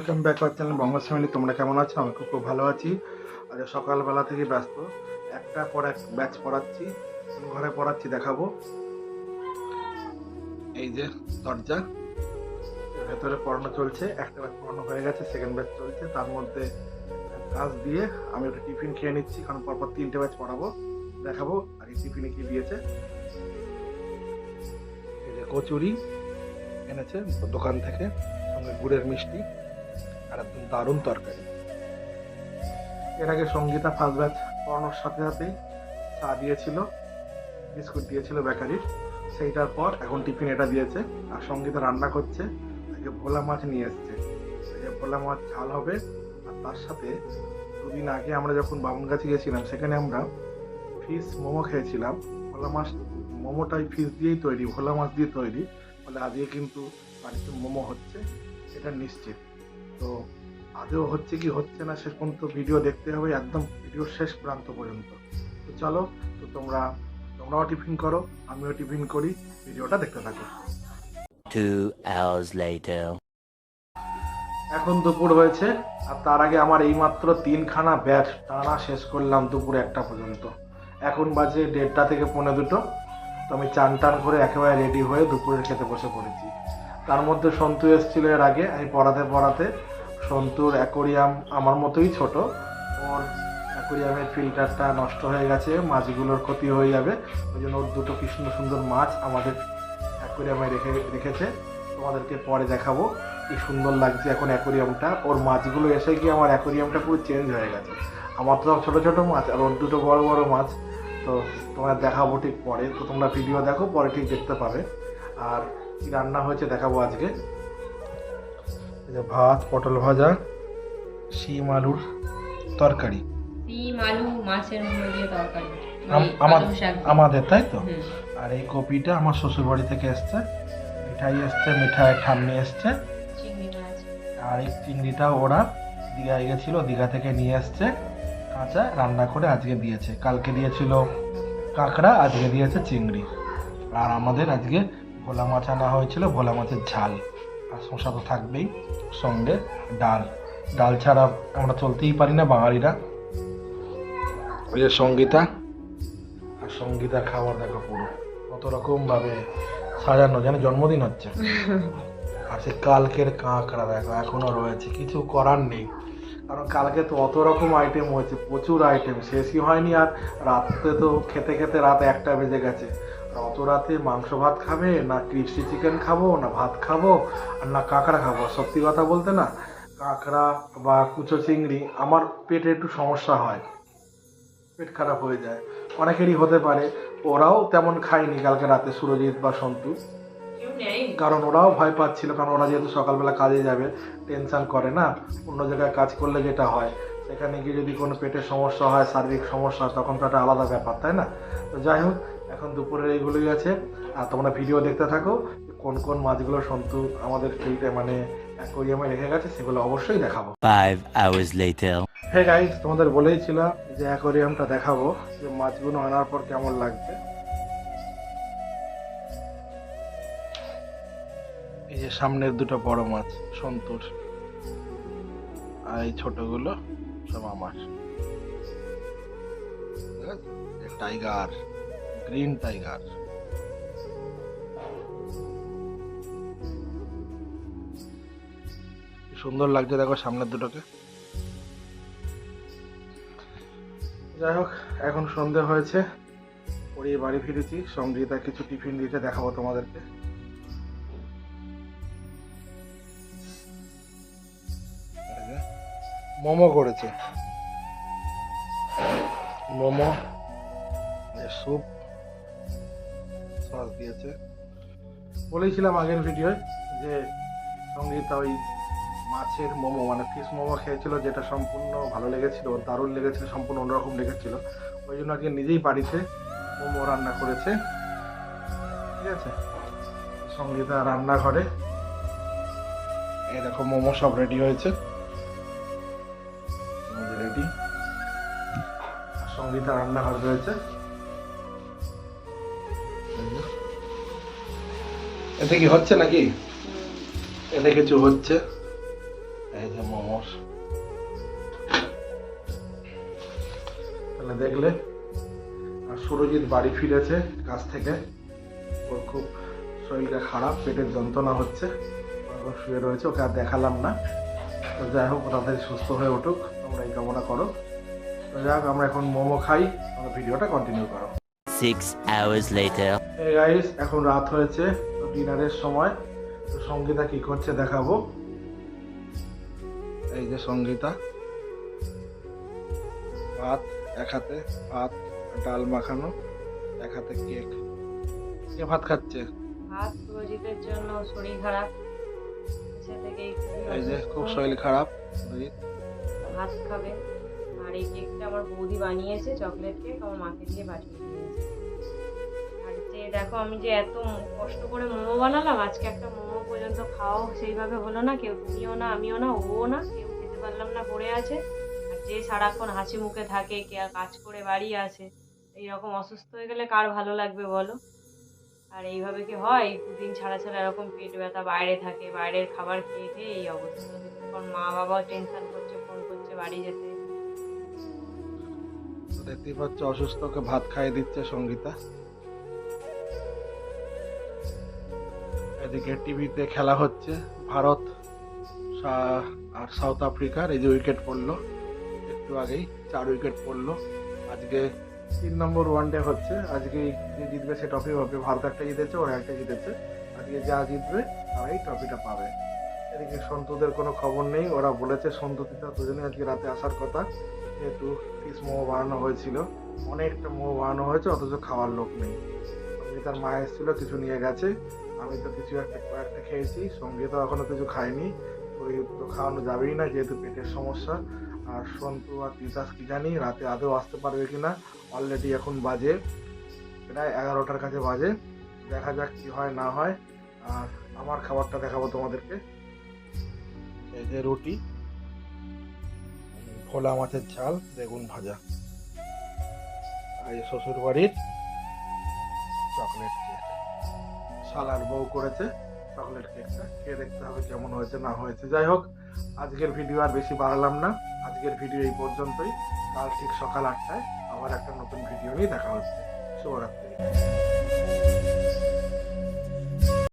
Welcome back our channel বঙ্গস family. তোমরা কেমন আছো? আমি খুব ভালো আছি। আজ সকালবেলা থেকে ব্যস্ত, একটা পর এক ব্যাচ পড়াচ্ছি, ঘরে পড়াচ্ছি, দেখাবো। এই যে দরজা, ভেতরে পড়ানো চলছে, একটা ব্যাচ পড়ানো হয়ে গেছে, সেকেন্ড ব্যাচ চলছে। তার মধ্যে কাজ দিয়ে আমি একটা টিফিন খেয়ে নিচ্ছি, কারণ পরপর 3টে ব্যাচ পড়াবো, দেখাবো আগে টিফিনে কি দিয়েছে। এই যে কচুরি এনেছে দোকান থেকে, সঙ্গে গুড়ের মিষ্টি আর একদম দারুণ তরকারি। এর আগে সঙ্গীতা ফার্স্ট ব্যাচ পড়ানোর সাথে সাথেই চা দিয়েছিল, বিস্কুট দিয়েছিল বেকারির, সেইটার পর এখন টিফিন এটা দিয়েছে। আর সঙ্গীতা রান্না করছে, আজকে ভোলা মাছ নিয়ে এসছে, ভোলা মাছ ঝাল হবে। আর তার সাথে দুদিন আগে আমরা যখন বামুনগাছি গেছিলাম, সেখানে আমরা ফিশ মোমো খেয়েছিলাম। ভোলা মাছ মোমোটাই ফিশ দিয়েই তৈরি, ভোলা মাছ দিয়ে তৈরি, ফলে আজকে কিন্তু বাড়িতে মোমো হচ্ছে, এটা নিশ্চিত। তো আদৌ হচ্ছে কি হচ্ছে না শেষ পর্যন্ত ভিডিও দেখতে হবে, একদম ভিডিও শেষ প্রান্ত পর্যন্ত। তো চলো, তো তোমরাও টিফিন করো, আমিও টিফিন করি, ভিডিওটা দেখতে থাকো। 2 hours later. এখন দুপুর হয়েছে, আর তার আগে আমার এইমাত্র 3খানা ব্যাচ টানা শেষ করলাম দুপুর 1টা পর্যন্ত। এখন বাজে 1:30 থেকে 1:45। তো আমি চান টান করে একেবারে রেডি হয়ে দুপুরের খেতে বসে পড়েছি। তার মধ্যে সন্তু এসেছিল এর আগে, আমি পড়াতে সন্তুর অ্যাকোরিয়াম আমার মতোই ছোট, ওর অ্যাকোরিয়ামের ফিল্টারটা নষ্ট হয়ে গেছে, মাছগুলোর ক্ষতি হয়ে যাবে, ওই জন্য ওর দুটো কি সুন্দর সুন্দর মাছ আমাদের অ্যাকোরিয়ামে রেখেছে। তোমাদেরকে পরে দেখাবো কি সুন্দর লাগছে এখন অ্যাকোরিয়ামটা। ওর মাছগুলো এসে গিয়ে আমার অ্যাকোরিয়ামটা পুরো চেঞ্জ হয়ে গেছে। আমার তো ছোট ছোট মাছ, আর ওর দুটো বড় বড় মাছ। তো তোমার দেখাবো ঠিক পরে, তো তোমরা ভিডিও দেখো, পরে ঠিক দেখতে পাবে। আর কি রান্না হয়েছে দেখাবো আজকে। ভাত, পটল ভাজা, শিম আলুর তরকারি, ডিম আলু মাছের মুড়ো দিয়ে তরকারি আমাদের, তাই তো। আর এই কপিটা আমার শ্বশুর বাড়ি থেকে এসছে, মিঠাই এসছে, মিঠাই ঠাম্মি এসছে। চিংড়ি মাছ আর এই চিংড়িটা ওরা দীঘায় গেছিল, দীঘা থেকে নিয়ে এসছে কাঁচা, রান্না করে আজকে দিয়েছে। কালকে দিয়েছিল কাঁকড়া, আজকে দিয়েছে চিংড়ি। আর আমাদের আজকে ভোলা মাছ আনা হয়েছিল, ভোলা মাছের ঝাল। আর শসা তো থাকবেই, সঙ্গে ডাল ছাড়া আমরা চলতেই পারি না বাঙালিরা। ওই যে সঙ্গীতা, আর সঙ্গীতার খাবার দেখো পুরো কত রকম ভাবে সাজানো, যেন জন্মদিন হচ্ছে। আর সে কালকের কাঁকড়া দেখো এখনো রয়েছে, কিছু করার নেই, কারণ কালকে তো অত রকম আইটেম হয়েছে, প্রচুর আইটেম, শেষই হয়নি। আর রাতে তো খেতে খেতে রাত 1টা বেজে গেছে। অত রাতে মাংস ভাত খাবে না, ক্রিপসি চিকেন খাবো না, ভাত খাবো আর না কাঁকড়া খাবো? সত্যি কথা বলতে না, কাঁকড়া বা কুচো চিংড়ি আমার পেটে একটু সমস্যা হয়, পেট খারাপ হয়ে যায়, অনেকেরই হতে পারে। ওরাও তেমন খায়নি কালকে রাতে, সুরজিৎ বা সন্তু, কারণ ওরাও ভয় পাচ্ছিল, কারণ ওরা যেহেতু সকালবেলা কাজে যাবে, টেনশন করে না। অন্য জায়গায় কাজ করলে যেটা হয়, সেখানে গিয়ে যদি কোনো পেটের সমস্যা হয়, শারীরিক সমস্যা হয়, তখন তো একটা আলাদা ব্যাপার, তাই না? তো যাই হোক, এখন দুপুরের এইগুলোই আছে। আর তোমরা ভিডিও দেখতে থাকো, কোন কোন মাছগুলো সন্তু আমাদের ফিল্ডে মানে অ্যাকোরিয়ামে রেখে গেছে, সেগুলো অবশ্যই দেখাবো। 5 hours later. হ্যাঁ গাইস, তোমাদের বলেইছিলাম যে অ্যাকোরিয়ামটা দেখাবো, যে মাছগুলো আনার পর কেমন লাগছে। এই যে সামনের দুটো বড় মাছ সন্তুর, আর এই ছোটগুলো সব আমার। Tiger, green tiger. সুন্দর লাগছে দেখো সামনের দুটোকে। যাই হোক, এখন সন্ধে হয়েছে, পড়িয়ে বাড়ি ফিরেছি। সঞ্জিতা কিছু টিফিন দিতে, দেখাবো তোমাদেরকে। মোমো করেছে, মোমো, স্যুপ, সস দিয়েছে। বলেছিলাম আগের ভিডিওয় যে সঙ্গীতা ওই মাছের মোমো মানে ফিশ মোমো খেয়েছিল, যেটা সম্পূর্ণ ভালো লেগেছিল, দারুণ লেগেছিল, সম্পূর্ণ অন্যরকম লেগেছিল। ওই জন্য আজকে নিজেই বাড়িতে মোমো রান্না করেছে, ঠিক আছে। সঙ্গীতা রান্নাঘরে, এই দেখো মোমো সব রেডি হয়েছে, রেডি। সঙ্গীতা রান্নাঘর রয়েছে, এতে কি হচ্ছে নাকি? এতে কিছু হচ্ছে, এই যে মোমোস। তাহলে দেখলে, আর সুরজিৎ বাড়ি ফিরেছে কাজ থেকে। ওর খুব শরীরটা খারাপ, পেটের যন্ত্রণা হচ্ছে, এখন শুয়ে রয়েছে, ওকে আর দেখালাম না। তো যাই হোক, তাড়াতাড়ি সুস্থ হয়ে উঠুক, তোমরা এই কামনা করো। তো যাই হোক, আমরা এখন মোমো খাই, আমরা ভিডিওটা কন্টিনিউ করো। 6 hours later. এই গাইস, এখন রাত হয়েছে, তো ডিনারের সময়। তো সঙ্গীতা কি করছে দেখাবো। এই যে সঙ্গীতা, ভাত এক হাতে, ভাত ডাল মাখানো, এক হাতে কেক। কে ভাত খাচ্ছে? ভাত সুরজিতের জন্য, শরীর খারাপ সে থেকেই এই যে খুব শরীর খারাপ, সুরজিৎ। ভাত খাবে। আর এই কেকটা আমার বৌদি বানিয়েছে, চকলেট কেক, আমার মাকে দিয়ে পাঠিয়ে দিয়েছে। আর যে দেখো, আমি যে এত কষ্ট করে মোমো বানালাম, আজকে একটা মোমো পর্যন্ত খাওয়াও সেইভাবে হলো না। কেউ, তুমিও না, আমিও না, ওও না, কেউ খেতে পারলাম না, পড়ে আছে। আর যে সারাক্ষণ হাসি মুখে থাকে, কে আর কাজ করে বাড়ি আসে, এইরকম অসুস্থ হয়ে গেলে কার ভালো লাগবে বলো? আর এইভাবে কি হয়, দুদিন ছাড়া ছাড়া এরকম পেট ব্যথা, বাইরে থাকে, বাইরের খাবার খেয়ে খেয়ে এই অবস্থা। এখন মা বাবাও টেনশন করছে, ফোন করছে বাড়ি যেতে। তো দেখতেই পাচ্ছ, অসুস্থকে ভাত খাইয়ে দিচ্ছে সঙ্গীতা। এদিকে টিভিতে খেলা হচ্ছে, ভারত আর সাউথ আফ্রিকার। এই যে উইকেট পড়লো একটু আগেই, 4 উইকেট পড়লো। আজকে 3 নম্বর ওয়ানডে হচ্ছে। আজকে যে জিতবে সে ট্রফি পাবে। ভারত একটা জিতেছে, ওরা একটা জিতেছে। আজকে যা জিতবে তারাই ট্রফিটা পাবে। এদিকে সন্তুদের কোনো খবর নেই। ওরা বলেছে সন্তু পিতা দুজনে আজকে রাতে আসার কথা, যেহেতু ফিস মোমো বানানো হয়েছিল। অনেকটা মোমো বানানো হয়েছে, অথচ খাওয়ার লোক নেই। সঙ্গীতার মা এসেছিল, কিছু নিয়ে গেছে। আমি তো কিছু কয়েকটা খেয়েছি, সঙ্গীতা এখনো কিছু খায়নি। ওই তো খাওয়ানো যাবেই না, যেহেতু পেটের সমস্যা। আর সন্তু আর তিতাস কি জানি রাতে আদৌ আসতে পারবে কিনা। অলরেডি এখন বাজে প্রায় 11টার কাছে বাজে। দেখা যাক কি হয় না হয়। আর আমার খাবারটা দেখাবো তোমাদেরকে। এই যে রুটি, ভোলা মাছের ঝাল, বেগুন ভাজা। আর এই শ্বশুর বাড়ির চকলেট কেক, শালার বউ করেছে চকলেট কেকটা। খেয়ে দেখতে হবে কেমন হয়েছে না হয়েছে। যাই হোক, আজকের ভিডিও আর বেশি বাড়ালাম না। আজকের ভিডিও এই পর্যন্তই। কাল ঠিক সকাল 8টায় আবার একটা নতুন ভিডিও নিয়ে দেখা হচ্ছে। শুভরাত্রি।